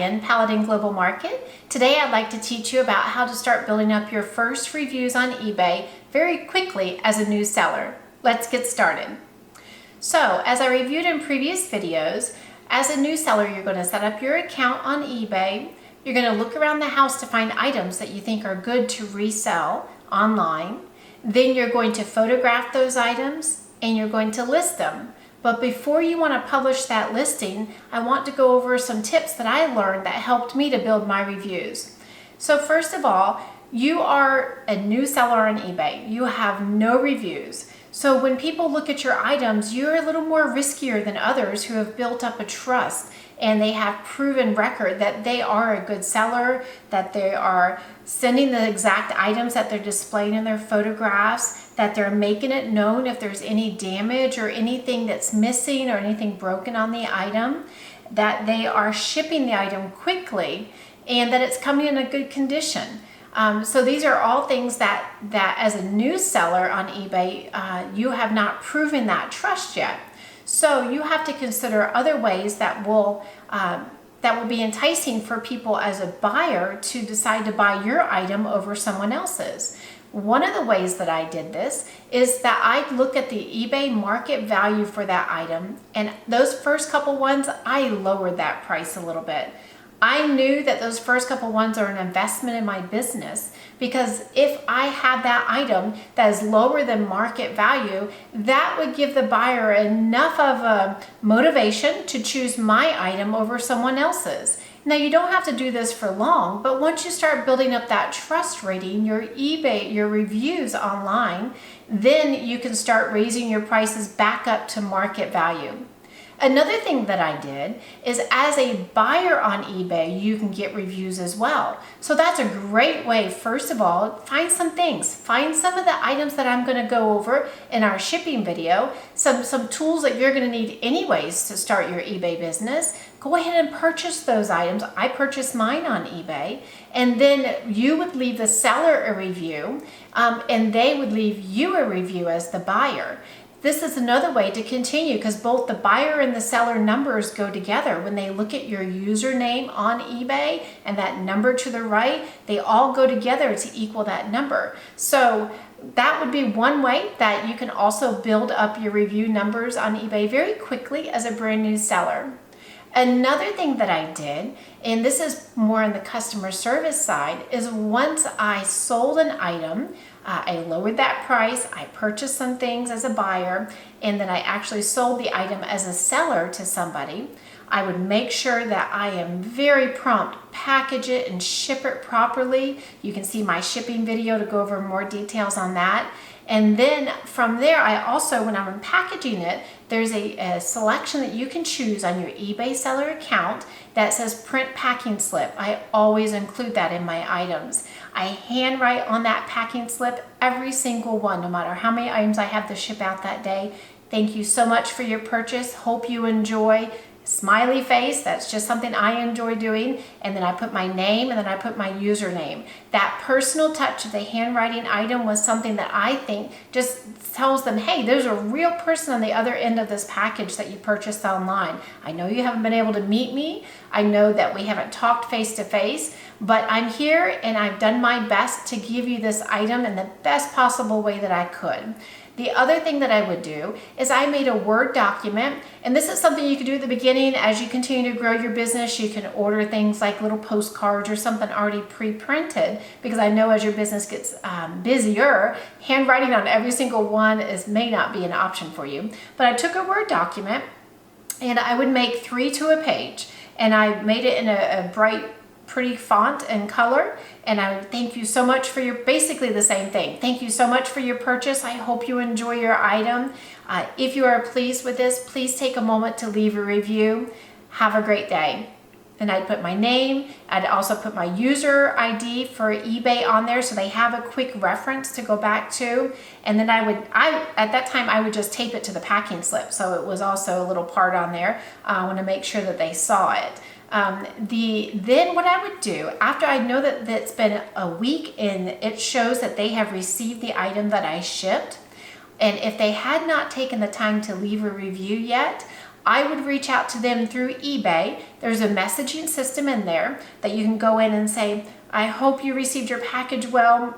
again, Paladin Global Market. Today I'd like to teach you about how to start building up your first reviews on eBay very quickly as a new seller. Let's get started. So, as I reviewed in previous videos, as a new seller, you're going to set up your account on eBay. You're going to look around the house to find items that you think are good to resell online. Then you're going to photograph those items and you're going to list them. But before you want to publish that listing, I want to go over some tips that I learned that helped me to build my reviews. So first of all, you are a new seller on eBay. You have no reviews. So when people look at your items, you're a little more riskier than others who have built up a trust and they have proven record that they are a good seller, that they are sending the exact items that they're displaying in their photographs, that they're making it known if there's any damage or anything that's missing or anything broken on the item, that they are shipping the item quickly, and that it's coming in a good condition. So these are all things that as a new seller on eBay, you have not proven that trust yet. So you have to consider other ways that will be enticing for people as a buyer to decide to buy your item over someone else's. One of the ways that I did this is that I look at the eBay market value for that item, and those first couple ones, I lowered that price a little bit. I knew that those first couple ones are an investment in my business, because if I had that item that is lower than market value, that would give the buyer enough of a motivation to choose my item over someone else's. Now, you don't have to do this for long, but once you start building up that trust rating, your eBay, your reviews online, then you can start raising your prices back up to market value. Another thing that I did is, as a buyer on eBay, you can get reviews as well. So that's a great way. First of all, find some things. Find some of the items that I'm going to go over in our shipping video, some tools that you're going to need anyways to start your eBay business. Go ahead and purchase those items. I purchased mine on eBay, and then you would leave the seller a review, and they would leave you a review as the buyer. This is another way to continue, because both the buyer and the seller numbers go together. When they look at your username on eBay and that number to the right, they all go together to equal that number. So that would be one way that you can also build up your review numbers on eBay very quickly as a brand new seller. Another thing that I did, and this is more on the customer service side, is once I sold an item, I lowered that price, I purchased some things as a buyer, and then I actually sold the item as a seller to somebody. I would make sure that I am very prompt, package it and ship it properly. You can see my shipping video to go over more details on that. And then from there, I also, when I'm packaging it, there's a selection that you can choose on your eBay seller account that says print packing slip. I always include that in my items. I handwrite on that packing slip every single one, no matter how many items I have to ship out that day. Thank you so much for your purchase. Hope you enjoy. Smiley face, that's just something I enjoy doing. And then I put my name, and then I put my username. That personal touch of the handwriting item was something that I think just tells them, hey, there's a real person on the other end of this package that you purchased online. I know you haven't been able to meet me. I know that we haven't talked face to face, but I'm here and I've done my best to give you this item in the best possible way that I could. The other thing that I would do is I made a Word document, and this is something you can do at the beginning. As you continue to grow your business, you can order things like little postcards or something already pre-printed, because I know as your business gets busier, handwriting on every single one may not be an option for you. But I took a Word document and I would make 3 to a page, and I made it in a bright, pretty font and color, and I would thank you so much for your, basically the same thing. Thank you so much for your purchase. I hope you enjoy your item. If you are pleased with this, please take a moment to leave a review. Have a great day. And I'd put my name. I'd also put my user ID for eBay on there, so they have a quick reference to go back to. And then at that time, I would just tape it to the packing slip, so it was also a little part on there. I want to make sure that they saw it. Then what I would do, after I know that it's been a week and it shows that they have received the item that I shipped, and if they had not taken the time to leave a review yet, I would reach out to them through eBay. There's a messaging system in there that you can go in and say, I hope you received your package well.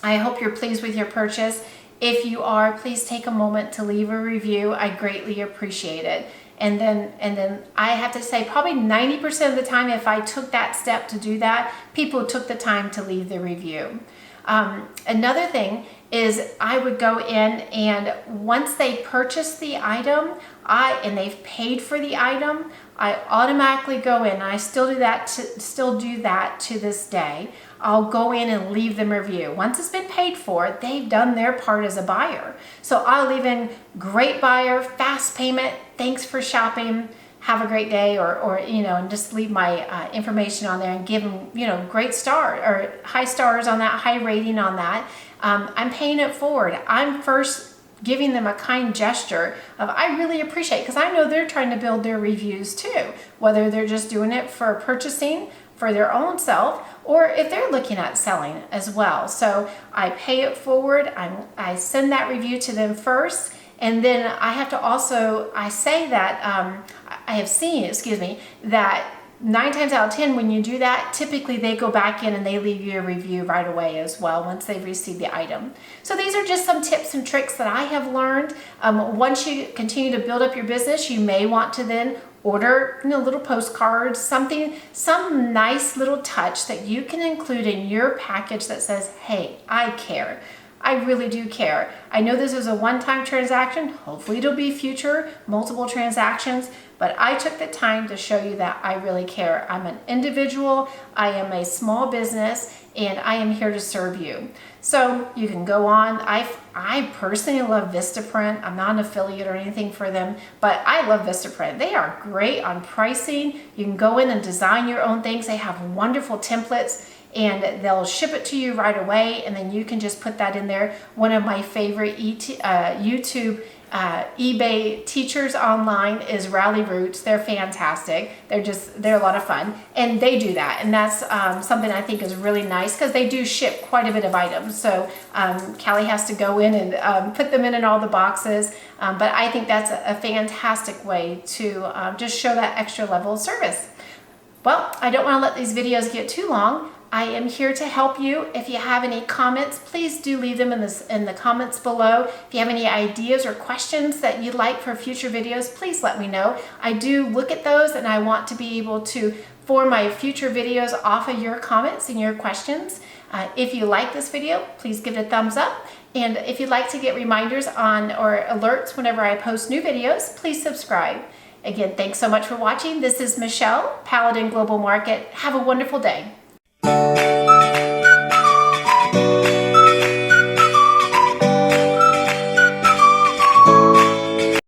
I hope you're pleased with your purchase. If you are, please take a moment to leave a review. I greatly appreciate it. And then I have to say, probably 90% of the time, if I took that step to do that, people took the time to leave the review. Another thing is I would go in, and once they purchase the item, and they've paid for the item, I automatically go in. And I still do that to this day. I'll go in and leave them a review. Once it's been paid for, they've done their part as a buyer. So I'll leave in, great buyer, fast payment, thanks for shopping, have a great day, or and just leave my information on there and give them, great star or high stars on that, high rating on that. I'm paying it forward. I'm first giving them a kind gesture of I really appreciate, because I know they're trying to build their reviews too, whether they're just doing it for purchasing for their own self, or if they're looking at selling as well. So I pay it forward. I send that review to them first, and then I have to also, I say that I have seen, that 9 times out of 10, when you do that, typically they go back in and they leave you a review right away as well once they've received the item. So these are just some tips and tricks that I have learned. Once you continue to build up your business, you may want to then order little postcards, some nice little touch that you can include in your package that says, hey, I care. I really do care. I know this is a one-time transaction. Hopefully it'll be future multiple transactions, but I took the time to show you that I really care. I'm an individual, I am a small business, and I am here to serve you. So you can go on. I personally love Vistaprint. I'm not an affiliate or anything for them, but I love Vistaprint. They are great on pricing. You can go in and design your own things. They have wonderful templates, and they'll ship it to you right away, and then you can just put that in there. One of my favorite YouTube eBay teachers online is Rally Roots. They're fantastic. They're a lot of fun, and they do that, and that's something I think is really nice, because they do ship quite a bit of items. So Callie has to go in and put them in all the boxes, but I think that's a fantastic way to just show that extra level of service. Well, I don't want to let these videos get too long. I am here to help you. If you have any comments, please do leave them in the comments below. If you have any ideas or questions that you'd like for future videos, please let me know. I do look at those, and I want to be able to form my future videos off of your comments and your questions. If you like this video, please give it a thumbs up. And if you'd like to get reminders or alerts whenever I post new videos, please subscribe. Again, thanks so much for watching. This is Michelle, Paladin Global Market. Have a wonderful day.